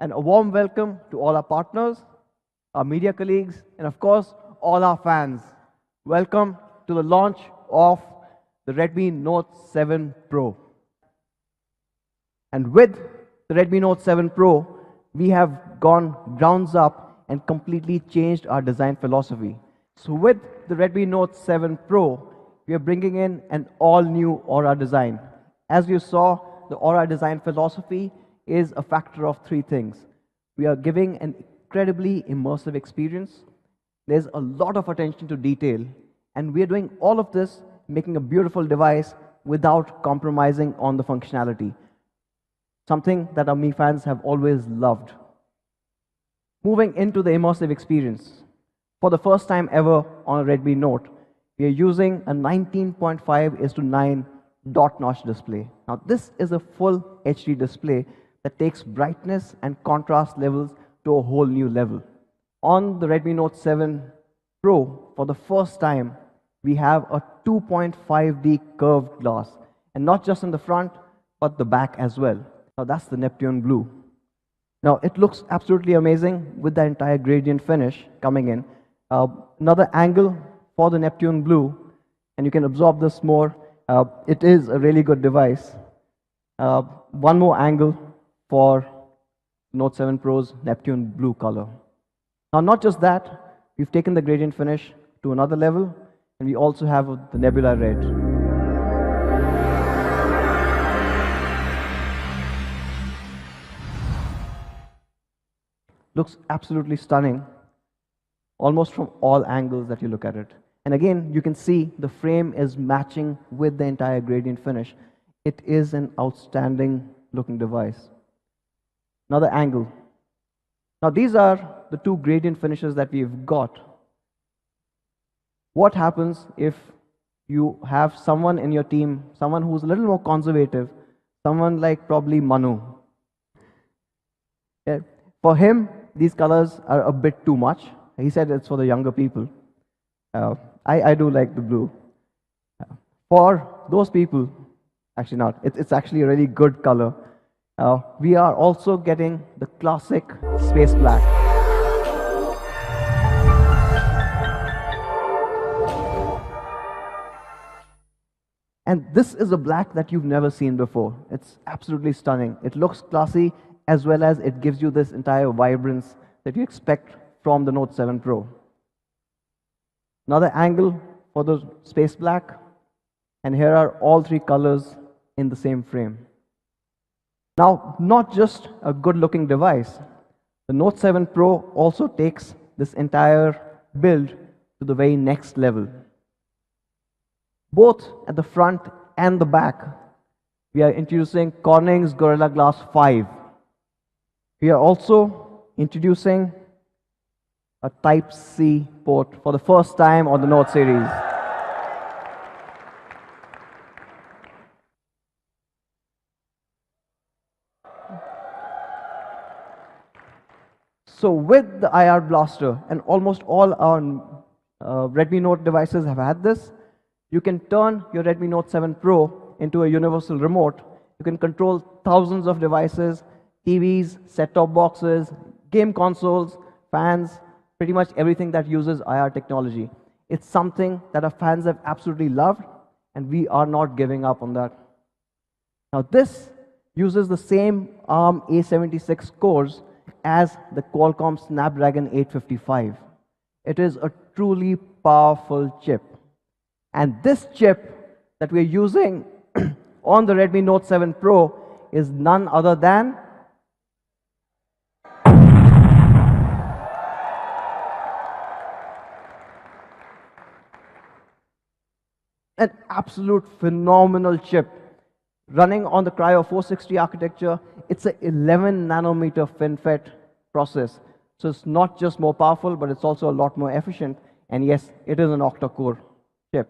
And a warm welcome to all our partners, our media colleagues, and of course, all our fans. Welcome to the launch of the Redmi Note 7 Pro. And with the Redmi Note 7 Pro, we have gone grounds up and completely changed our design philosophy. So with the Redmi Note 7 Pro, we are bringing in an all-new Aura design. As you saw, the Aura design philosophy is a factor of three things. We are giving an incredibly immersive experience. There's a lot of attention to detail, and we are doing all of this, making a beautiful device without compromising on the functionality. Something that our Mi fans have always loved. Moving into the immersive experience. For the first time ever on a Redmi Note, we are using a 19.5:9 dot notch display. Now this is a full HD display that takes brightness and contrast levels to a whole new level. On the Redmi Note 7 Pro, for the first time, we have a 2.5D curved glass, and not just in the front, but the back as well. Now that's the Neptune Blue. Now it looks absolutely amazing with the entire gradient finish coming in. Another angle for the Neptune Blue, and you can absorb this more. It is a really good device. One more angle for Note 7 Pro's Neptune Blue color. Now not just that, we've taken the gradient finish to another level, and we also have the Nebula Red. Looks absolutely stunning, almost from all angles that you look at it. And again, you can see the frame is matching with the entire gradient finish. It is an outstanding looking device. Another angle. Now these are the two gradient finishes that we've got. What happens if you have someone in your team, someone who's a little more conservative, someone like probably Manu? Yeah. For him, these colors are a bit too much. He said it's for the younger people. I do like the blue. For those people, actually not, it's actually a really good color. We are also getting the classic space black. And this is a black that you've never seen before. It's absolutely stunning. It looks classy, as well as it gives you this entire vibrance that you expect from the Note 7 Pro. Another angle for the space black, and here are all three colors in the same frame. Now, not just a good looking device, the Note 7 Pro also takes this entire build to the very next level. Both at the front and the back, we are introducing Corning's Gorilla Glass 5. We are also introducing a Type-C port for the first time on the Note series. So with the IR Blaster, and almost all our Redmi Note devices have had this, you can turn your Redmi Note 7 Pro into a universal remote. You can control thousands of devices, TVs, set-top boxes, game consoles, fans, pretty much everything that uses IR technology. It's something that our fans have absolutely loved, and we are not giving up on that. Now this uses the same ARM A76 cores as the Qualcomm Snapdragon 855. It is a truly powerful chip. And this chip that we're using on the Redmi Note 7 Pro is none other than an absolute phenomenal chip running on the Cryo 460 architecture. It's an 11 nanometer FinFET process. So it's not just more powerful, but it's also a lot more efficient. And yes, it is an octa-core chip.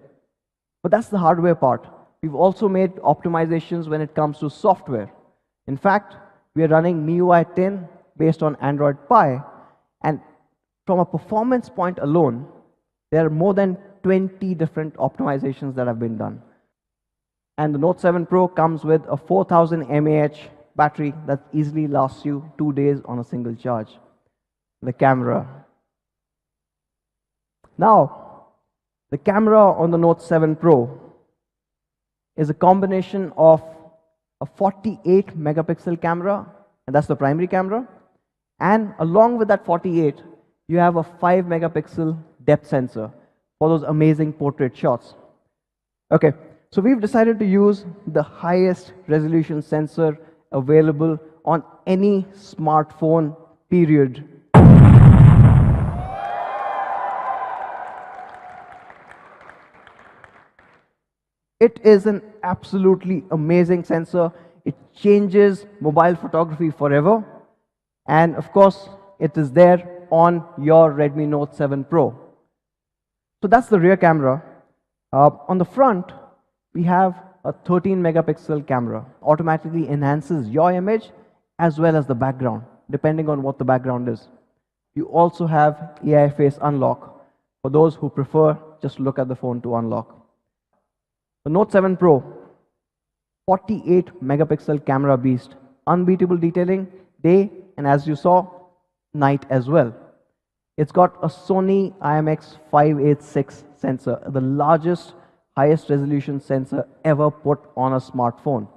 But that's the hardware part. We've also made optimizations when it comes to software. In fact, we are running MIUI 10 based on Android Pie. And from a performance point alone, there are more than 20 different optimizations that have been done. And the Note 7 Pro comes with a 4000 mAh battery that easily lasts you 2 days on a single charge. The camera. Now, the camera on the Note 7 Pro is a combination of a 48 megapixel camera, and that's the primary camera, and along with that 48, you have a 5 megapixel depth sensor for those amazing portrait shots. Okay, so we've decided to use the highest resolution sensor available on any smartphone, period. It is an absolutely amazing sensor. It changes mobile photography forever. And of course, it is there on your Redmi Note 7 Pro. So that's the rear camera. On the front, we have a 13 megapixel camera. Automatically enhances your image as well as the background, depending on what the background is. You also have AI face unlock for those who prefer just to look at the phone to unlock. The Note 7 Pro, 48 megapixel camera beast, unbeatable detailing, day and as you saw, night as well. It's got a Sony IMX586 sensor, the largest, highest resolution sensor ever put on a smartphone.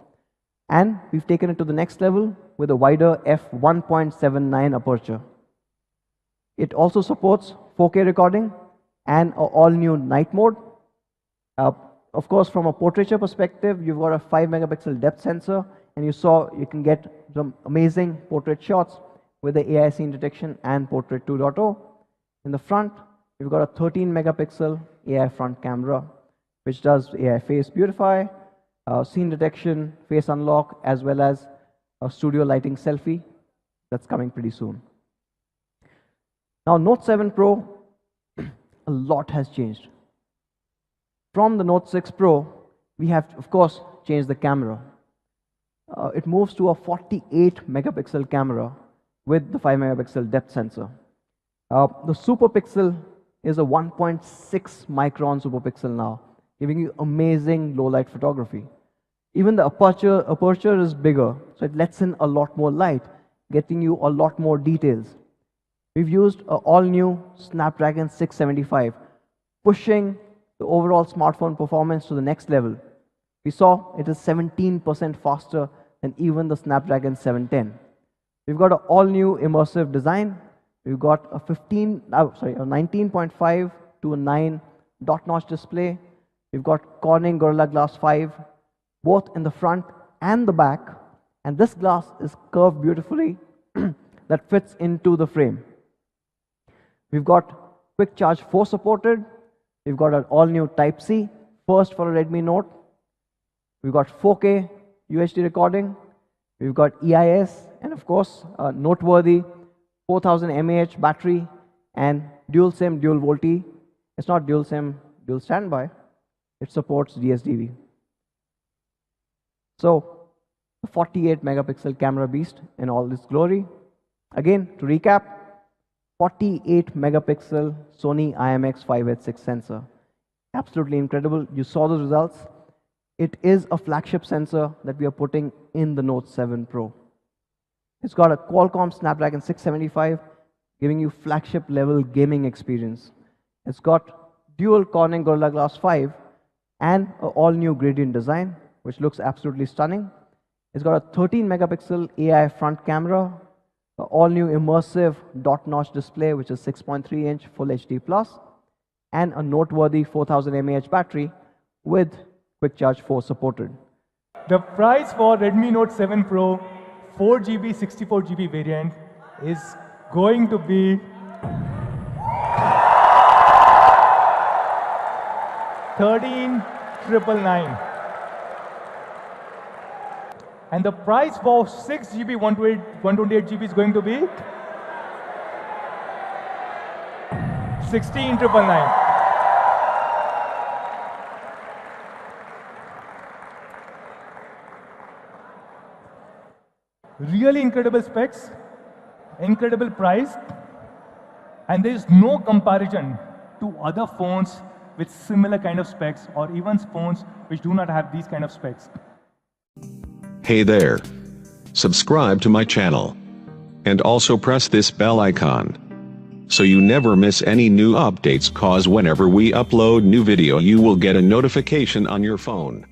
And we've taken it to the next level with a wider f1.79 aperture. It also supports 4K recording and an all-new night mode. Of course, from a portraiture perspective, you've got a 5 megapixel depth sensor, and you saw you can get some amazing portrait shots with the AI scene detection and Portrait 2.0. In the front, you've got a 13 megapixel AI front camera, which does AI face beautify, scene detection, face unlock, as well as a studio lighting selfie that's coming pretty soon. Now, Note 7 Pro, a lot has changed. From the Note 6 Pro, we have, of course, changed the camera. It moves to a 48 megapixel camera with the 5 megapixel depth sensor. The super pixel is a 1.6 micron super pixel now, giving you amazing low light photography. Even the aperture is bigger, so it lets in a lot more light, getting you a lot more details. We've used an all-new Snapdragon 675, pushing the overall smartphone performance to the next level. We saw it is 17% faster than even the Snapdragon 710. We've got an all-new immersive design. We've got a 19.5 to a 9 dot notch display. We've got Corning Gorilla Glass 5, both in the front and the back. And this glass is curved beautifully that fits into the frame. We've got Quick Charge 4 supported. We've got an all-new Type-C, first for a Redmi Note. We've got 4K UHD recording. We've got EIS, and of course, a noteworthy 4000 mAh battery and dual SIM, dual VoLTE. It's not dual SIM, dual standby. It supports DSDV. So, the 48 megapixel camera beast in all its glory. Again, to recap, 48 megapixel Sony IMX586 sensor. Absolutely incredible. You saw the results. It is a flagship sensor that we are putting in the Note 7 Pro. It's got a Qualcomm Snapdragon 675, giving you flagship level gaming experience. It's got dual Corning Gorilla Glass 5 and an all-new gradient design, which looks absolutely stunning. It's got a 13 megapixel AI front camera, an all-new immersive dot notch display, which is 6.3 inch Full HD Plus, and a noteworthy 4000 mAh battery with Quick Charge 4 supported. The price for Redmi Note 7 Pro 4GB, 64GB variant is going to be 13,999. And the price for 6GB, 128GB is going to be 16,999. Really incredible specs, incredible price, and there is no comparison to other phones with similar kind of specs or even phones which do not have these kind of specs. Hey there. subscribe to my channel, and also press this bell icon so you never miss any new updates, cause whenever we upload new video you will get a notification on your phone.